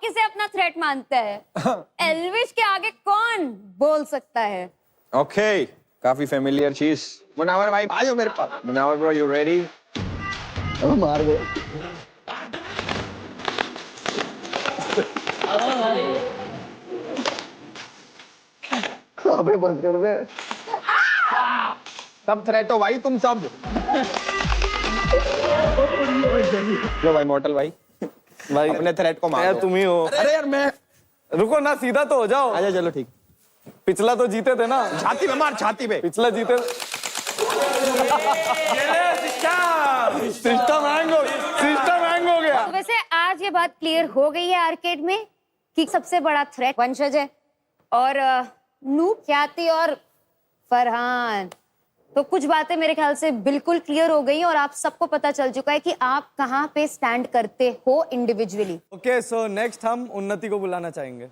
किसे अपना थ्रेट मानता है। एल्विश के आगे कौन बोल सकता है। ओके, काफी फेमिलियर चीज। मुनावर भाई आ जाओ मेरे पास। Munawar bro, you ready? मार दे। अबे बंद कर दे। सब थ्रेट हो भाई, तुम सब। लो भाई, मॉर्टल भाई भाई अपने थ्रेट को मार यार दो। तुम ही हो। अरे यार मैं, रुको ना, सीधा तो हो जाओ। आजा, चलो ठीक। पिछला तो जीते थे ना। छाती पे मार, छाती पे। पिछला जीते। सिस्टम हैंग हो गया। तो वैसे आज ये बात क्लियर हो गई है आर्केड में कि सबसे बड़ा थ्रेट वंशज है और नूब, ख्याति और फरहान। तो कुछ बातें मेरे ख्याल से बिल्कुल क्लियर हो गई और आप सबको पता चल चुका है कि आप कहाँ पे स्टैंड करते हो इंडिविजुअली। ओके, सो नेक्स्ट हम उन्नति को बुलाना चाहेंगे।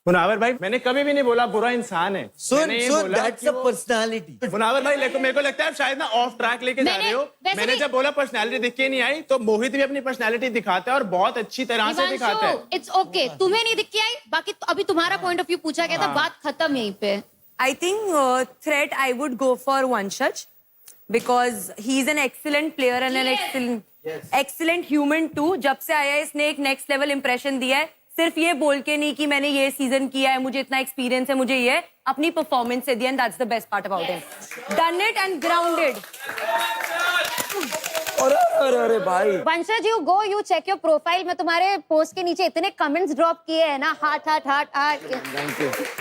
मुनावर भाई, मैंने कभी भी नहीं बोला बुरा इंसान है। सुन दैट्स अ पर्सनालिटी। मुनावर भाई, मेरे को लगता है आप शायद ना ऑफ ट्रैक लेके जा रहे हो। मैंने जब बोला पर्सनालिटी दिख के नहीं आई, तो मोहित भी अपनी पर्सनालिटी दिखाता है और बहुत अच्छी तरह से दिखाता है। इट्स ओके, तुम्हें नहीं दिख के आई, बाकी अभी तुम्हारा पॉइंट ऑफ व्यू पूछा गया था, बात खत्म यहीं पे। I think threat I would go for Vanshaj because he's an excellent player and an excellent human too. जब से आया है इसने एक next level impression दिया है, सिर्फ ये बोल के नहीं कि मैंने ये सीजन किया है, मुझे इतना एक्सपीरियंस है, मुझे ये अपनी परफॉर्मेंस से दिया, and that's the best part about him. Done it and grounded. अरे भाई, Vanshaj, you go, you check your profile में तुम्हारे पोस्ट के नीचे इतने कमेंट्स ड्रॉप किए हैं ना, heart heart heart heart.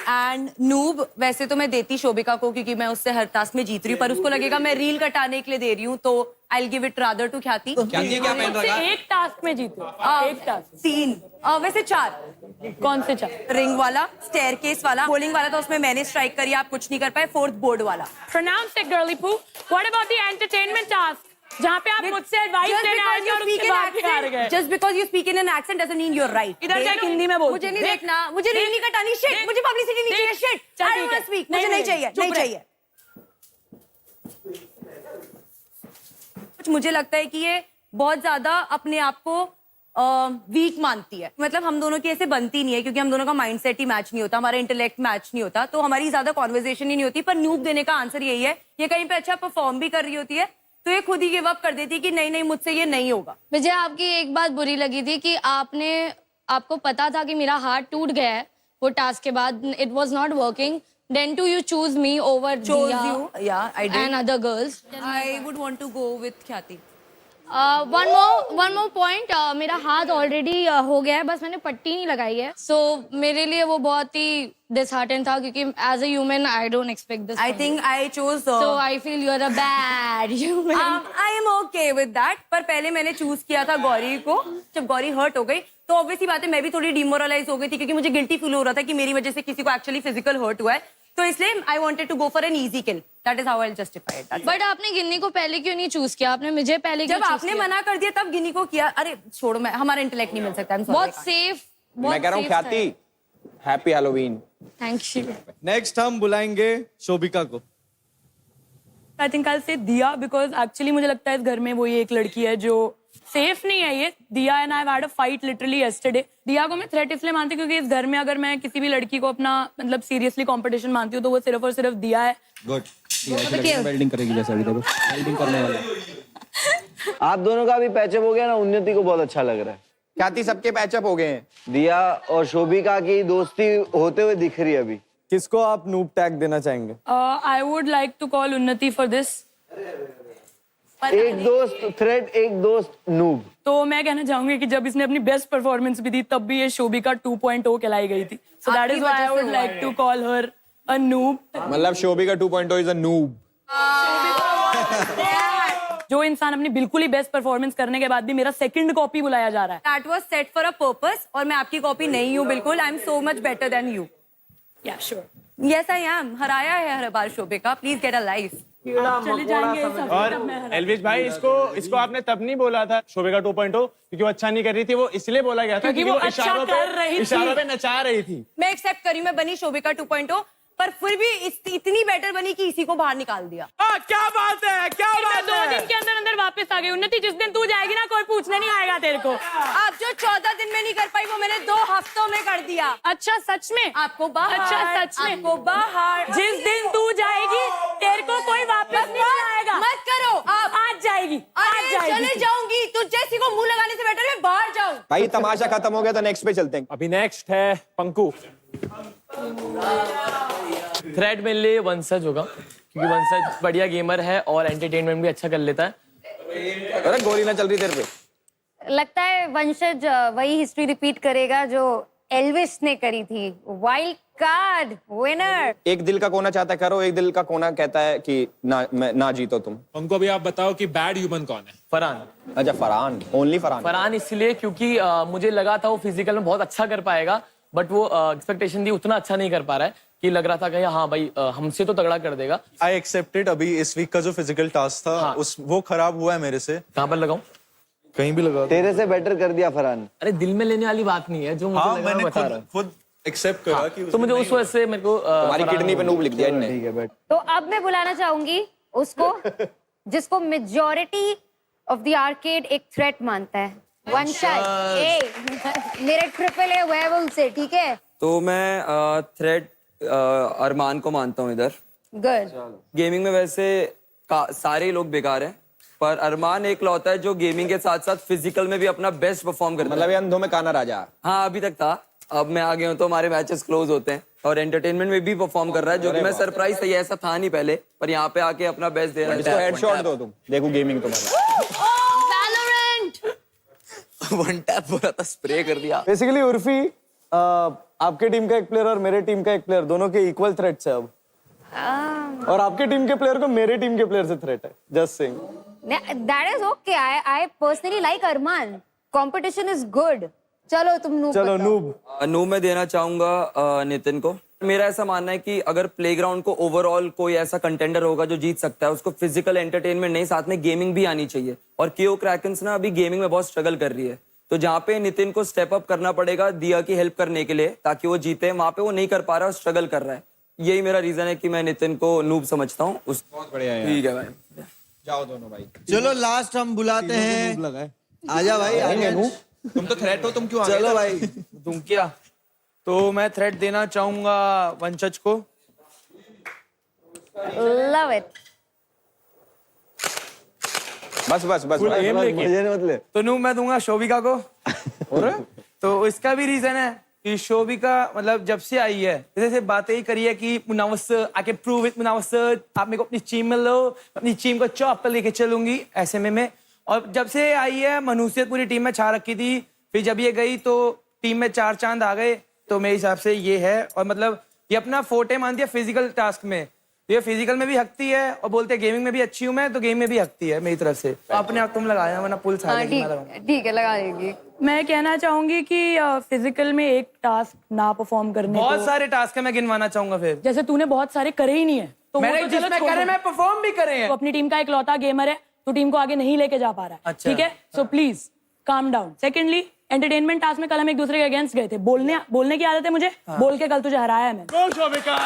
And noob, वैसे तो मैं देती शोभिका को क्योंकि मैं उससे हर टास्क में जीत रही हूँ, पर उसको लगेगा मैं रील कटाने के लिए दे रही हूँ, तो I give it rather to Khyati. एक टास्क में जीते हो। एक टास्क 3 वैसे 4। कौन से 4? रिंग वाला, स्टेयरकेस वाला, बोलिंग वाला तो उसमें मैंने स्ट्राइक करी, आप कुछ नहीं कर पाए। 4th बोर्ड वाला। प्रोनाउंस इट गर्ली पू। What about the entertainment task जहाँ पे आप मुझसे एडवाइस लेने आए थे और उसके बाद भी हार गए? Just because you speak in an accent doesn't mean you're right. इधर जाके हिंदी में बोल। मुझे नहीं देखना, मुझे रील नहीं कटानी, shit, मुझे पब्लिसिटी नहीं चाहिए, shit, I don't want to speak, मुझे नहीं चाहिए, नहीं चाहिए। मुझे लगता है कि ये बहुत ज्यादा अपने आप को वीक मानती है। मतलब हम दोनों की ऐसे बनती नहीं है क्योंकि हम दोनों का माइंडसेट ही मैच नहीं होता, हमारा इंटेलेक्ट मैच नहीं होता, तो हमारी ज्यादा कॉन्वर्सेशन ही नहीं होती। पर नूब देने का आंसर यही है, ये कहीं पे अच्छा परफॉर्म भी कर रही होती है तो ये खुद ही गिव अप कर देती है कि नहीं नहीं मुझसे ये नहीं होगा। मुझे आपकी एक बात बुरी लगी थी कि आपको पता था कि मेरा हार्ट टूट गया है वो टास्क के बाद, it was not working, then do you choose me over Diya I did. and other girls? I would want to go with Khyati. one more point, मेरा हाथ ऑलरेडी हो गया है, बस मैंने पट्टी नहीं लगाई है, so मेरे लिए वो बहुत ही disheartened था क्योंकि as a human I don't expect this. I think I chose. So I feel you're a bad human. I am okay with that. पर पहले मैंने चूज किया था गौरी को। जब गौरी हर्ट हो गई तो ऑब्वियसली बात है मैं भी थोड़ी डिमोरलाइज हो गई थी क्योंकि मुझे गिल्टी फील हो रहा था कि मेरी वजह से किसी को एक्चुअली फिजिकल हर्ट हुआ है, तो इसलिए I wanted to go for an easy kill. That is how I will justify it. But आपने गिन्नी को पहले क्यों नहीं चूज किया? आपने मुझे पहले क्यों जब choose आपने किया? मना कर दिया तब गिनी को किया। अरे छोड़ो, मैं हमारा इंटेलेक्ट नहीं मिल सकता। बहुत सेफ। मैं कह रहा हूँ ख्याति, happy Halloween. Thank you. Next हम बुलाएंगे शोभिका को। आई थिंक आई से दिया बिकॉज एक्चुअली मुझे लगता है इस घर में वही एक लड़की है जो सेफ नहीं है। ये दिया and I had a fight literally yesterday. दिया को मैं थ्रेट इसलिए मानती हूँ क्योंकि इस घर में अगर मैं किसी भी लड़की को अपना मतलब सीरियसली कंपटीशन मानती हूँ तो वो सिर्फ और सिर्फ दिया है। गुड। वेल्डिंग करेगी जैसे अभी, देखो वेल्डिंग करने वाला। आप दोनों का भी पैचअप हो गया ना, उन्नति को बहुत अच्छा लग रहा है। ख्याति, सबके पैचअप हो गए हैं। दिया और शोभिका की दोस्ती होते हुए दिख रही है अभी। किसको आप नूब टैग देना चाहेंगे? I would like to call Unnati for this. एक दोस्त थ्रेड, एक दोस्त नूब। तो मैं कहना चाहूंगी कि जब इसने अपनी बेस्ट परफॉर्मेंस भी दी तब भी ये शोभिका 2.0 कहलाई गई थी। So that is why I would like to call her a noob. मतलब शोभिका 2.0 इज अ नूब। जो इंसान अपनी बिल्कुल ही बेस्ट परफॉर्मेंस करने के बाद भी मेरा सेकंड कॉपी बुलाया जा रहा है। That was set for a purpose और मैं आपकी कॉपी नहीं हूँ बिल्कुल। I am so much better than you. Yeah sure, yes I am. हराया है हर बार Shobhika, please get a life. चले जाएंगे सब। और एल्विश भाई, इसको आपने तब नहीं बोला था शोभिका 2.0 क्योंकि वो अच्छा नहीं कर रही थी, वो इसलिए बोला गया था क्योंकि वो अच्छा कर रही थी। इशारों पे नचा रही थी। मैं एक्सेप्ट करी, मैं बनी शोभिका 2.0, पर फिर भी इतनी बेटर बनी कि इसी को बाहर निकाल दिया। क्या बात है, क्या मैं बात 2 है। दिन के अंदर अंदर वापस आ गई। उन्नति, जिस दिन तू जाएगी ना कोई पूछने नहीं आएगा तेरे को। आप जो 14 दिन में नहीं कर पाई वो मैंने 2 हफ्तों में कर दिया। अच्छा सच में? आपको बाहर, अच्छा सच में? आपको बाहर। जिस दिन तू जाएगी तेरे को कोई वापस नहीं आएगा। मत करो आप। आज जाएगी, आज अरे जाएगी। चले जाऊंगी, तू जैसी को मुंह लगाने से बेटर मैं बाहर जाऊं। भाई तमाशा खत्म हो गया तो नेक्स्ट पे चलते हैं। अभी नेक्स्ट है पंकु। थ्रेट मेरे लिए वंशज होगा क्योंकि वंशज बढ़िया गेमर है और एंटरटेनमेंट भी अच्छा कर लेता है। अरे गोली ना चल रही तेरे पे। लगता है वंशज वही हिस्ट्री रिपीट करेगा जो एल्विस ने करी थी। Wild card winner. एक दिल का कोना चाहता है करो, एक दिल का कोना कहता है कि ना जीतो तुम। पंकु अभी आप बताओ कि बैड ह्यूमन कौन है? फरहान। अच्छा फरहान, ओनली फरहान। फरहान इसलिए क्योंकि मुझे लगा था वो फिजिकल में बहुत अच्छा कर पाएगा, बट वो एक्सपेक्टेशन थी उतना अच्छा नहीं कर पा रहा है कि लग रहा था कि हाँ भाई हमसे तो तगड़ा कर देगा। I accepted. अभी इस वीक का जो फिजिकल टास्क था हाँ। वो खराब हुआ है मेरे से। कहाँ पर लगाऊं? कहीं भी लगा। तेरे से बेटर कर दिया फरहान। अरे दिल में लेने वाली बात नहीं है, जो मुझे हाँ लगा मैं मैंने बता रहा हूँ। खुद एक्सेप्ट करा कि तो मुझे उस वजह से मेरे को हमारी किडनी पे नूब लिख दिया इनने। ठीक है बैठ। तो अब मैं बुलाना चाहूंगी उसको जिसको मेजॉरिटी ऑफ द आर्केड एक थ्रेट मानता है। वंशज। ए मेरे ट्रिपल ए वेयरवुल्फ से, ठीक है? तो मैं थ्रेड अरमान को मानता हूँ इधर। गुड। गेमिंग में वैसे सारे लोग बेकार हैं, पर अरमान एक लौता है जो गेमिंग के साथ साथ फिजिकल में भी अपना बेस्ट परफॉर्म करता है। मतलब ये अंधों में काना राजा। हाँ अभी तक था, अब मैं आ गया हूँ तो हमारे मैचेस क्लोज होते हैं और एंटरटेनमेंट में भी परफॉर्म कर रहा है, जो कि मैं सरप्राइज था, ये ऐसा था नहीं पहले, पर यहाँ पे आके अपना बेस्ट दे रहा इसको हेडशॉट दो तुम, देखो गेमिंग तुम्हारा। वन टैप बोला था, स्प्रे कर दिया। बेसिकली उर्फी आपके टीम का एक प्लेयर और मेरे टीम का एक प्लेयर, दोनों के इक्वल थ्रेट्स है अब। और आपके टीम के प्लेयर को मेरे टीम के प्लेयर से थ्रेट है। Just saying. That is okay. I personally like Armaan. Competition is good. चलो तुम नूब। चलो नूब। नूब में देना चाहूंगा नितिन को। मेरा ऐसा मानना है कि अगर प्लेग्राउंड को ओवरऑल कोई ऐसा कंटेंडर होगा जो जीत सकता है, उसको फिजिकल एंटरटेनमेंट नहीं, साथ में गेमिंग भी आनी चाहिए। और केओ क्रैकन्स ना अभी गेमिंग में बहुत स्ट्रगल कर रही है, तो जहाँ पे नितिन को स्टेप अप करना पड़ेगा दिया की हेल्प करने के लिए ताकि वो जीते, वहां पे वो नहीं कर पा रहा और स्ट्रगल कर रहा है। यही मेरा रीजन है कि मैं नितिन को नूब समझता हूँ। बहुत बढ़िया है। ठीक है भाई, जाओ दोनों भाई। चलो लास्ट हम बुलाते हैं। आजा भाई आजा। तुम तो थ्रेट हो, तुम क्यों आ गए? चलो भाई। तुम क्या? तो मैं थ्रेट देना चाहूंगा वंशज को। Love it. बस बस बस एम लेके। मुझे नहीं मतलब। तो नूब मैं दूंगा शोभिका को। तो इसका भी रीजन है कि शोभिका मतलब जब से आई है जैसे बातें ही करी है कि मुनावस आई कैन प्रूव इट, मुनावस आप मेरे को अपनी टीम में लो, अपनी टीम को चौप पर लेके चलूंगी ऐसे में। और जब से आई है मनुष्य पूरी टीम में छा रखी थी, फिर जब ये गई तो टीम में 4 चांद आ गए। तो मेरे हिसाब से ये है। और मतलब ये अपना फोर्टे मानती है फिजिकल टास्क में, ये फिजिकल में भी हकती है और बोलते हैं गेमिंग में भी अच्छी हूँ मैं, तो गेम में भी हकती है मेरी तरफ से। अपने आप तुम लगाया वरना पुल हाँ ठीक है, लगा लेगी। मैं कहना चाहूंगी कि फिजिकल में एक टास्क ना परफॉर्म करने बहुत को, सारे टास्क है, मैं गिनवाना चाहूंगा फिर। जैसे तूने बहुत सारे करे ही नहीं है, तो वो मैंने तो चलो जिसमें छोड़ करे दो। मैं परफॉर्म भी करे हैं। तो अपनी टीम का इकलौता गेमर है, तो टीम को आगे नहीं लेके जा पा रहा है। अच्छा। ठीक है, so please calm down. Secondly, entertainment task में कल हम एक दूसरे के अगेंस्ट गए थे। बोलने की आदत है मुझे, बोल के कल तुझे हराया है मैंने। शोभिका